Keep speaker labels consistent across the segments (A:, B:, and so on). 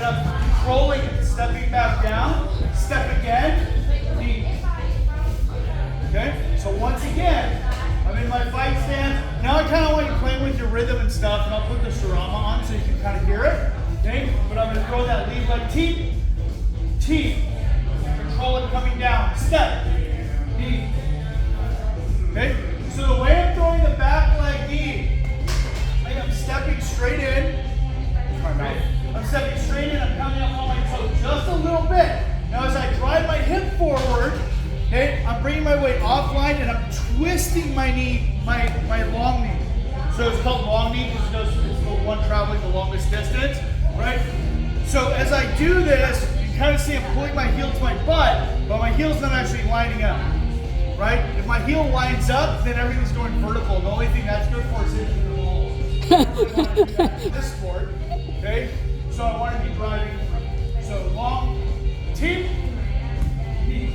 A: then I'm controlling it, stepping back down, step again, knee. Okay, so once again, I'm in my fight stance. Now I kind of want you playing with your rhythm and stuff, and I'll put the Shirama on so you can kind of hear it. Okay, but I'm going to throw that lead leg teep, teep, control it coming down, step, knee. Okay, so the way I'm throwing the back leg knee, like I'm stepping straight in. Right? I'm stepping straight in, I'm coming up on my toes just a little bit. Now as I drive my hip forward, okay, I'm bringing my weight offline and I'm twisting my knee, my long knee. So it's called long knee because it's the one traveling the longest distance, right? So as I do this, you can kind of see I'm pulling my heel to my butt, but my heel's not actually lining up, right? If my heel lines up, then everything's going vertical. The only thing that's good for is hitting the walls. I really want to do that in this sport, okay? So I want to be driving, so long, teep, knee.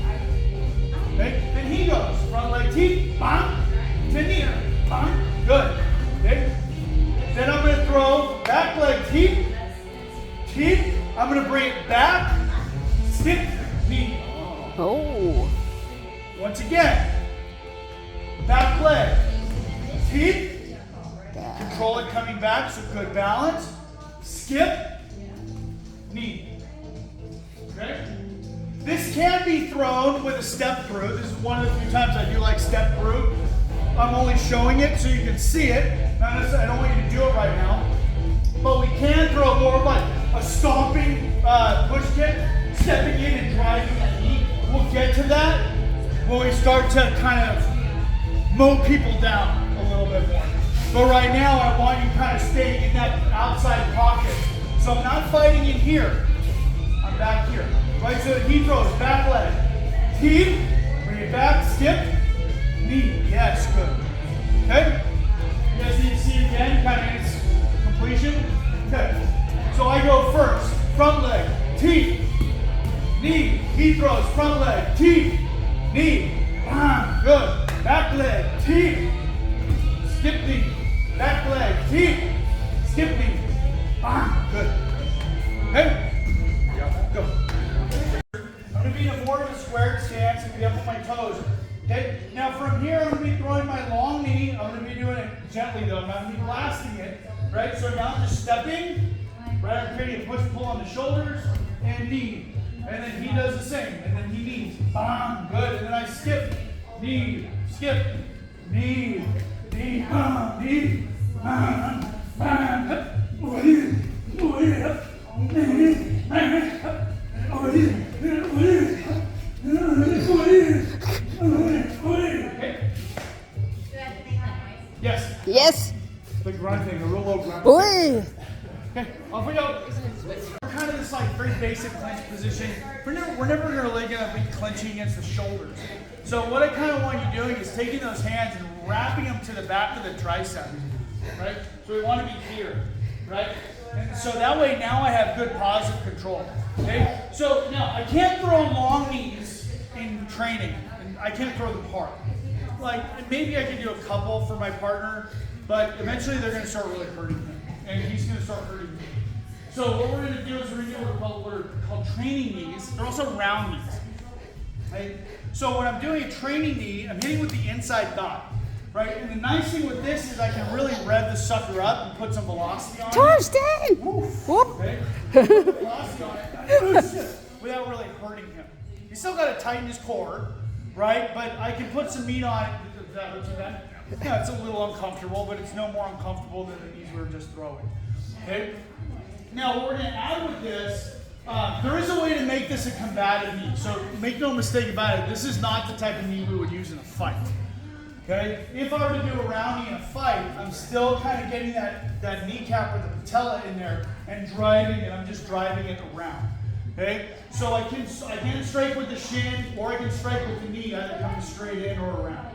A: Okay? Then he goes, front leg teep, bang, to knee, bang, good. Okay? Then I'm going to throw back leg teep, teep, I'm going to bring it back, skip, knee.
B: Oh.
A: Once again, back leg, teep, control it coming back, so good balance, skip, knee. Okay? This can be thrown with a step through. This is one of the few times I do like step through. I'm only showing it so you can see it. Not necessarily, I don't want you to do it right now. But we can throw more of like a stomping push kick, stepping in and driving that knee. We'll get to that when we start to kind of mow people down a little bit more. But right now I want you to kind of stay in that outside pocket. So I'm not fighting in here. I'm back here. Right, so he throws back leg. Teep, bring it back, skip, knee. Yes, good. Okay? You guys need to see it again, kind of its completion. Okay. So I go first. Front leg, teep, knee. He throws front leg, teep, knee. Good. Back leg, teep, skip knee. Back leg, teep, skip knee. Good. Okay? Go. I'm going to be in more of a squared stance and be up on my toes. Okay? Now from here, I'm going to be throwing my long knee. I'm going to be doing it gently though. I'm not going to be blasting it. Right? So now I'm just stepping. Right? I'm creating a push-pull on the shoulders and knee. And then he does the same. And then he knees. Bam. Good. And then I skip. Knee. Skip. Knee. Knee. Knee. Yes.
B: Yes.
A: The grunt thing, the real low grunt.
B: Oi.
A: Okay, off we go. We're kind of this like very basic clench position. We're never really going to be clenching against the shoulders. So what I kind of want you doing is taking those hands and wrapping them to the back of the tricep, right? So we want to be here, right? And so that way now I have good positive control. Okay? So now I can't throw long knees in training, and I can't throw them hard. Like maybe I could do a couple for my partner, but eventually they're going to start really hurting him, and he's going to start hurting me. So what we're going to do is we're going to do what are called training knees. They're also round knees. Right? So when I'm doing a training knee, I'm hitting with the inside thigh. Right? And the nice thing with this is I can really rev the sucker up and put some velocity on it.
B: Touchdown! Whoop.
A: Okay? Put the velocity on it without really hurting him. You still got to tighten his core, right? But I can put some meat on it. Does that hurt you then? Yeah, it's a little uncomfortable, but it's no more uncomfortable than the knees we were just throwing. Okay? Now, what we're going to add with this, there is a way to make this a combative knee. So make no mistake about it, this is not the type of knee we would use in a fight. Okay? If I were to do a round knee in a fight, I'm still kind of getting that kneecap or the patella in there and driving it. I'm just driving it around. Okay? So I can strike with the shin or I can strike with the knee, either coming straight in or around.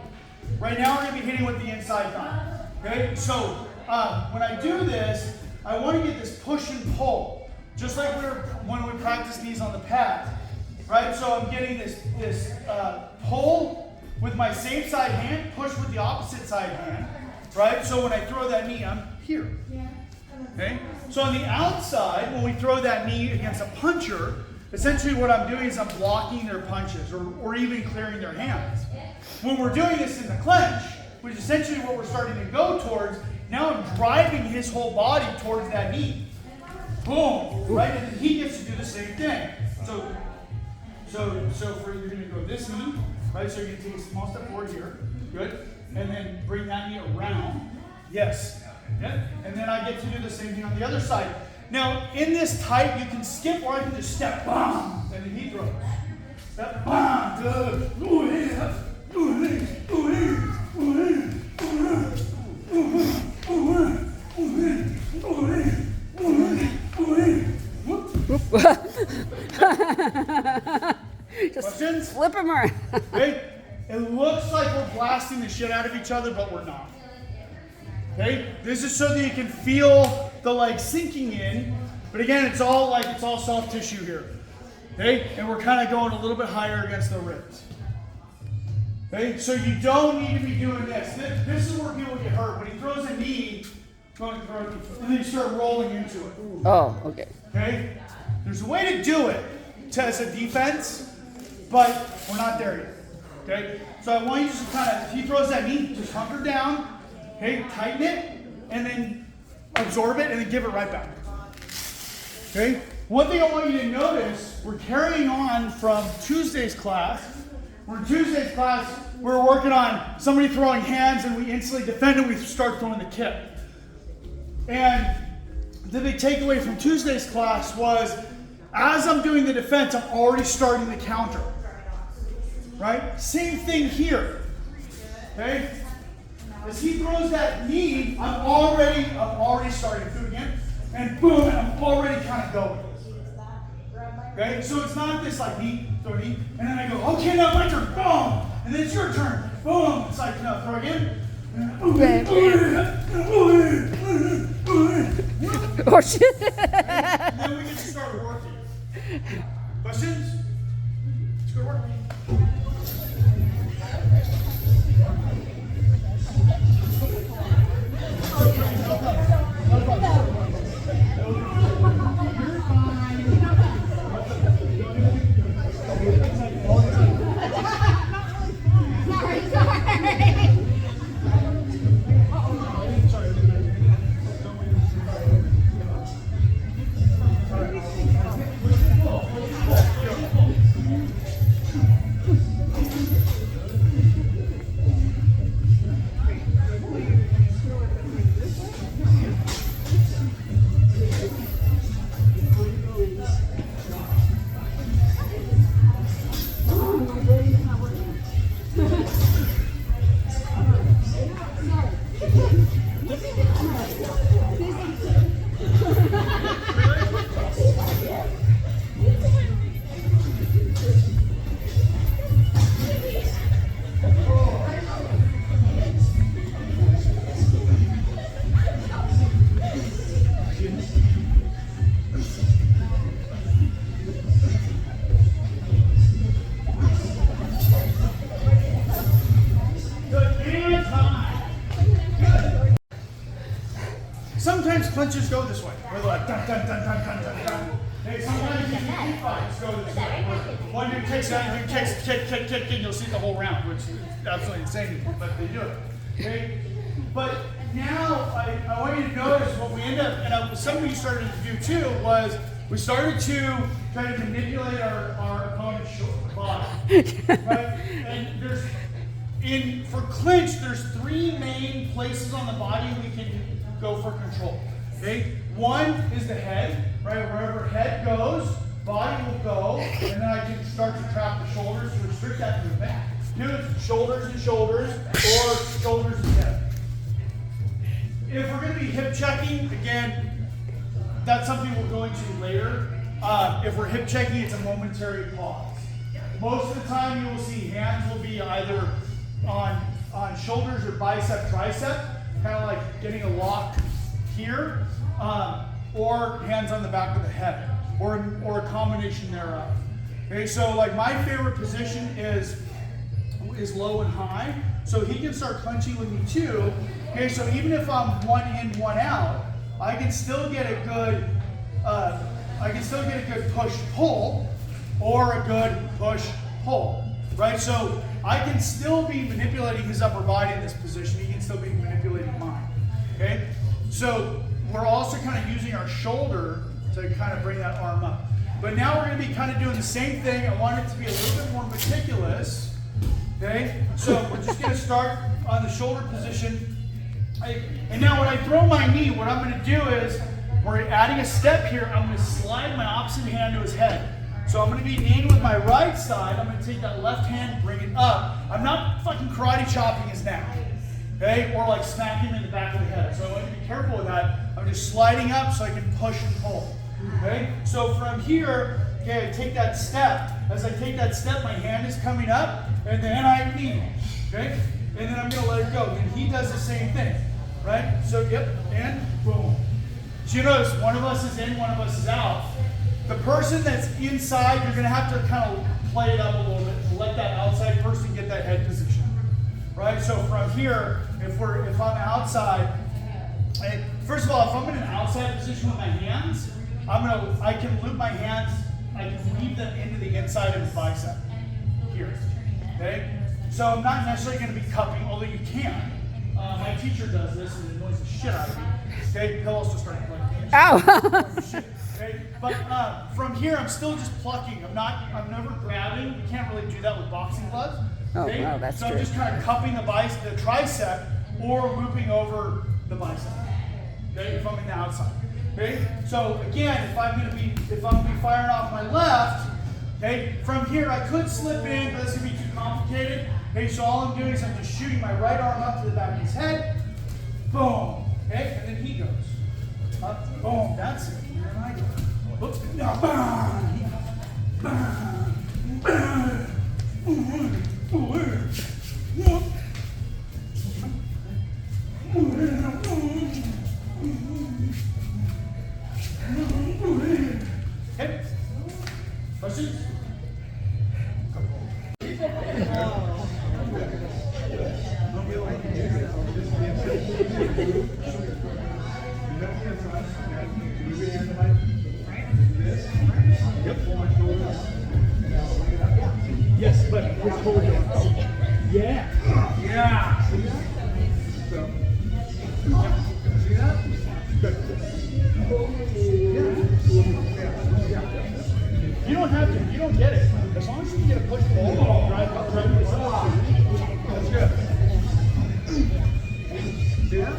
A: Right now we're going to be hitting with the inside thigh. Okay? So when I do this, I want to get this push and pull, just like when we practice knees on the pad. Right? So I'm getting this pull with my same side hand, push with the opposite side hand, right? So when I throw that knee, I'm here. Okay? So on the outside, when we throw that knee against a puncher, essentially what I'm doing is I'm blocking their punches or even clearing their hands. When we're doing this in the clench, which is essentially what we're starting to go towards, now I'm driving his whole body towards that knee. Boom, right? And then he gets to do the same thing. So for you're gonna go this knee, right? So you're gonna take a small step forward here, good. And then bring that knee around, yes. Yeah. And then I get to do the same thing on the other side. Now, in this type, you can skip or I can just step, bam, and then he throws. Step, bam, good.
B: Just
A: Questions?
B: flip him around.
A: Okay? It looks like we're blasting the shit out of each other, but we're not. Okay? This is so that you can feel the leg sinking in, but again, it's all soft tissue here. Okay? And we're kind of going a little bit higher against the ribs. Okay? So you don't need to be doing this. This is where people get hurt. When he throws a knee, and then you start rolling into it.
B: Oh, okay.
A: Okay? There's a way to do it as a defense, but we're not there yet. Okay? So I want you to just kind of, if he throws that knee, just hunker down, okay, tighten it, and then absorb it, and then give it right back. Okay? One thing I want you to notice, we're carrying on from Tuesday's class. In Tuesday's class, we're working on somebody throwing hands, and we instantly defend, and we start throwing the kick. And the big takeaway from Tuesday's class was, as I'm doing the defense, I'm already starting the counter. Right? Same thing here. Okay? As he throws that knee, I'm already starting to do it again. And boom, and I'm already kind of going. Okay? So it's not this like knee, throw knee, and then I go, okay, now my turn, boom! And then it's your turn, boom! It's like, no, throw again.
B: Oh shit!
A: And then we get to start working. Questions? Let's go work. Sometimes clinches go this way, where they're like dun dun dun dun dun dun dun. Hey, sometimes these knee fights go this way. One dude takes out, dude kicks, kick, and you'll see the whole round, which is absolutely insane, but they do it. Okay? But now I want you to notice what we end up, and something we started to do too was we started to try to manipulate our opponent's body. Right? And for clinch, there's three main places on the body we can go for control. Okay? One is the head, right? Wherever head goes, body will go, and then I can start to trap the shoulders to restrict that to the back. Do shoulders and shoulders, or shoulders and head. If we're going to be hip checking, again, that's something we'll go into later. If we're hip checking, it's a momentary pause. Most of the time, you will see hands will be either on shoulders or bicep, tricep, kind of like getting a lock here, or hands on the back of the head, or a combination thereof. Okay, so like my favorite position is low and high, so he can start clenching with me too. Okay, so even if I'm one in, one out, I can still get a good push-pull or a good push-pull, right? So I can still be manipulating his upper body in this position. He can still be manipulating mine, okay? So we're also kind of using our shoulder to kind of bring that arm up. But now we're going to be kind of doing the same thing. I want it to be a little bit more meticulous, okay? So we're just going to start on the shoulder position. And now when I throw my knee, what I'm going to do is, we're adding a step here. I'm going to slide my opposite hand to his head. So I'm going to be kneeing with my right side. I'm going to take that left hand, bring it up. I'm not fucking karate chopping his neck, okay? Or like smacking him in the back of the head. So I want you to be careful with that. I'm just sliding up so I can push and pull, okay? So from here, okay, I take that step. As I take that step, my hand is coming up, and then I knee, okay? And then I'm going to let it go. And he does the same thing, right? So, yep, and boom. So you notice one of us is in, one of us is out. The person that's inside, you're going to have to kind of play it up a little bit to let that outside person get that head position, right? So from here, if I'm outside, and first of all, if I'm in an outside position with my hands, I can loop my hands, I can weave them into the inside of his bicep here, okay? So I'm not necessarily going to be cupping, although you can. My teacher does this and it annoys the shit out of me. Okay, he'll also start plucking.
B: Ow!
A: Okay, but from here, I'm still just plucking. I'm never grabbing. You can't really do that with boxing gloves. Okay?
B: Oh, wow, that's
A: so
B: true.
A: I'm just kind of cupping the tricep or looping over the bicep. Okay, if I'm in the outside. Okay, so again, if I'm gonna be firing off my left, okay, from here I could slip in, but that's gonna be too complicated. Okay, so all I'm doing is I'm just shooting my right arm up to the back of his head. Boom. Okay, and then he goes. Up, boom, that's it. And then I go. Oops, now, bang, bang, bang. Okay, questions?
C: Yes, but it's hold on. Yeah.
A: Yeah.
C: So, see that? Good.
A: You don't have to. You don't get it. As long as you can get a push ball, drive yourself.
C: That's good. See that?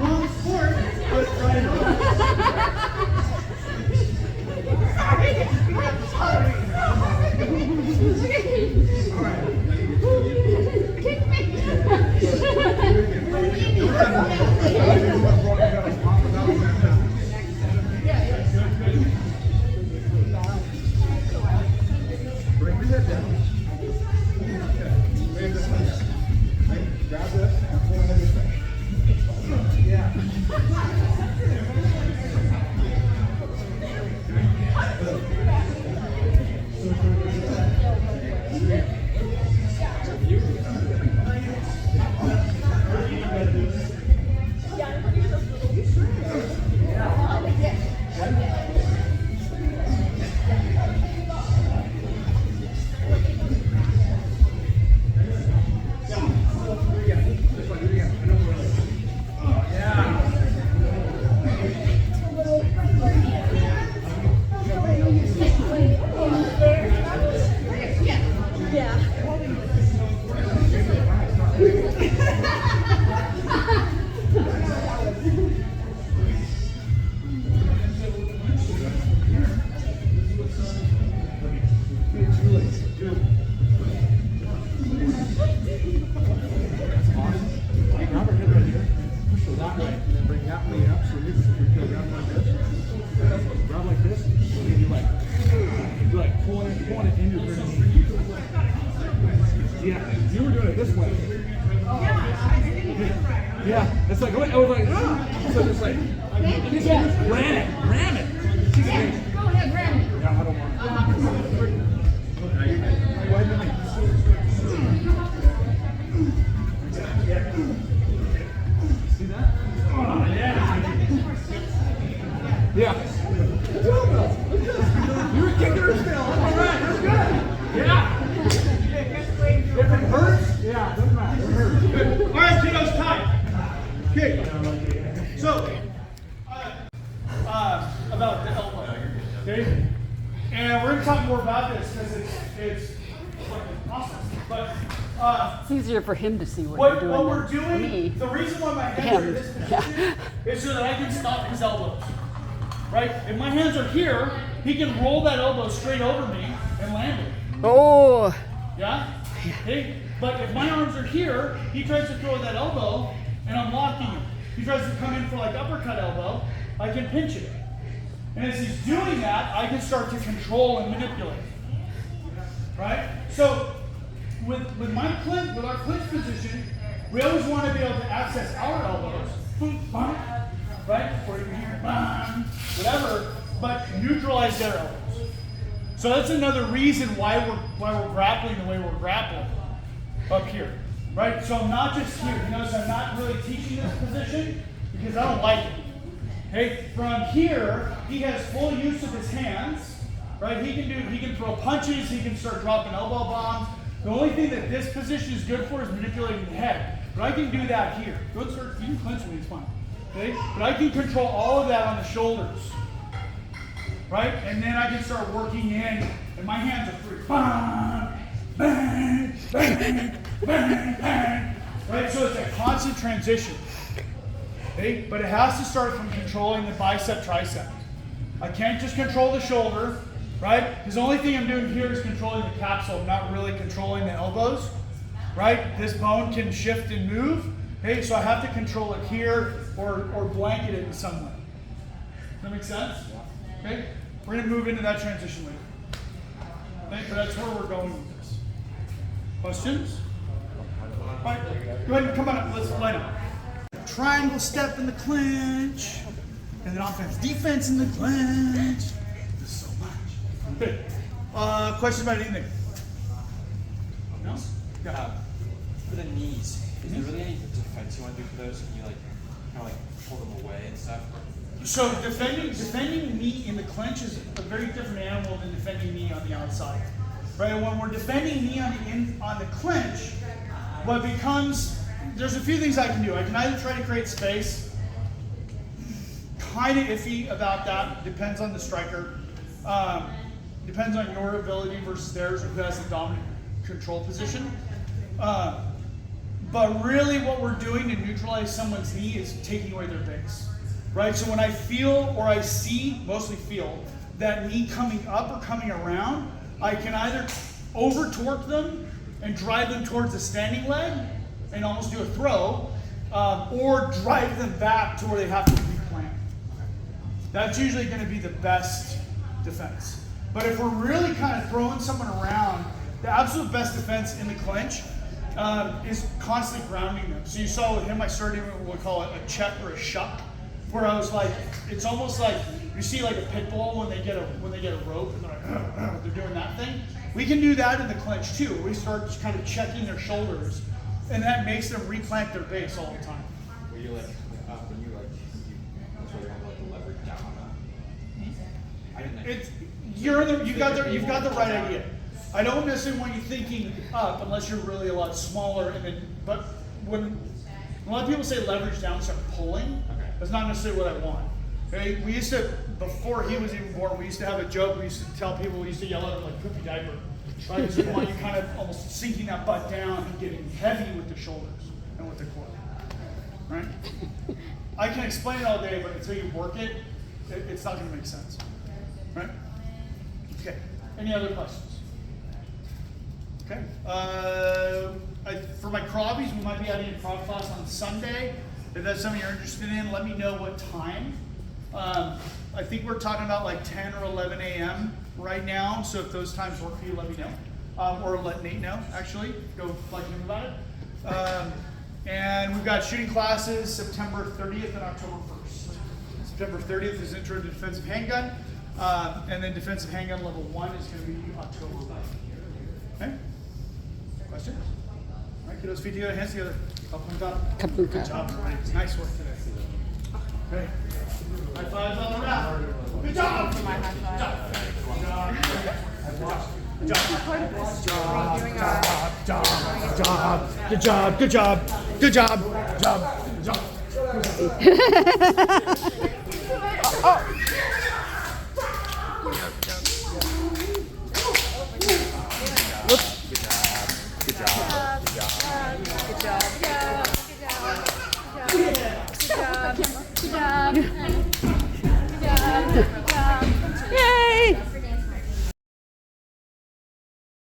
A: Wrong sport, but right
C: Bring your head down. Grab this and pull ahead this way. Yeah. Yeah, you were doing it this way. Yeah, it's like, I was like, ah. So just like, ram it.
D: Go ahead, ram it.
C: Yeah, I don't want it.
A: grab this because it's fucking awesome. But
B: It's easier for him to see what you're doing.
A: what we're
B: than me.
A: doing, the reason why my hands are in this position is so that I can stop his elbows. Right? If my hands are here, he can roll that elbow straight over me and land it.
B: Oh,
A: Yeah? Okay? But if my arms are here, he tries to throw that elbow and I'm blocking him. He tries to come in for like uppercut elbow, I can pinch it. And as he's doing that, I can start to control and manipulate. Right? So with our clinch position, we always want to be able to access our elbows. Right? Or you can hear whatever, but neutralize their elbows. So that's another reason why we're grappling the way we're grappling up here. Right? So I'm not just here. You notice I'm not really teaching this position because I don't like it. Okay? From here, he has full use of his hands. Right? He can throw punches, he can start dropping elbow bombs. The only thing that this position is good for is manipulating the head. But I can do that here. Go start, you can clinch me, it's fine. Okay? But I can control all of that on the shoulders. Right? And then I can start working in, and my hands are free. Bang, bang, bang, bang, bang. Right? So it's a constant transition. Okay? But it has to start from controlling the bicep, tricep. I can't just control the shoulder, right? Because the only thing I'm doing here is controlling the capsule. I'm not really controlling the elbows, right? This bone can shift and move. Okay? So I have to control it here or blanket it in some way. Does that make sense? Okay? We're going to move into that transition later. Okay? But that's where we're going with this. Questions? All right. Go ahead and come on up. Let's line up. Triangle step in the clinch. And then offense, defense in the clinch. There's so much. Okay. Questions about anything? No? Yeah.
D: For the knees, is there really any defense you want to do for those? Can you like kind of like pull them away and stuff?
A: So defending knee in the clinch is a very different animal than defending knee on the outside. Right? When we're defending knee on the clinch, what becomes, there's a few things I can do. I can either try to create space. Kind of iffy about that. Depends on the striker. Depends on your ability versus theirs, who has the dominant control position. But really what we're doing to neutralize someone's knee is taking away their base. Right? So when I feel or I see, mostly feel, that knee coming up or coming around, I can either over torque them and drive them towards the standing leg and almost do a throw, or drive them back to where they have to replant. That's usually going to be the best defense. But if we're really kind of throwing someone around, the absolute best defense in the clinch is constantly grounding them. So you saw with him, I started with what we call a check or a shuck, where I was like, it's almost like you see like a pit bull when they get a rope and they're doing that thing. We can do that in the clinch too. We start just kind of checking their shoulders, and that makes them replant their base all the time.
D: Were you like when you that's why you want to like leverage down on that? I didn't.
A: It's you've got the right idea. I don't necessarily want you thinking up unless you're really a lot smaller. But when a lot of people say leverage down, start pulling. That's not necessarily what I want. Okay? We used to, before he was even born, we used to have a joke. We used to tell people, we used to yell at him like poopy diaper. Right? Because we want you kind of almost sinking that butt down and getting heavy with the shoulders and with the core. Right? I can explain it all day, but until you work it, it's not going to make sense. Right? Okay. Any other questions? Okay. For my Kravies, we might be adding a Krav class on Sunday. If that's something you're interested in, let me know what time. I think we're talking about like 10 or 11 a.m. right now. So if those times work for you, let me know. Or let Nate know, actually. Go like him about it. And we've got shooting classes September 30th and October 1st. September 30th is Intro to Defensive Handgun. And then Defensive Handgun Level 1 is going to be October 9th. Okay? Questions? All right, kiddos, feet together, hands together. Up on top. Good job, everybody. Nice work today. Okay. High fives on the wrap. Good job. Good job. Good job. Good job. Good job. Good job. Good job. Oh.
D: Good job. Good job.
E: Good job. Good job. Good job. Good job. Good job.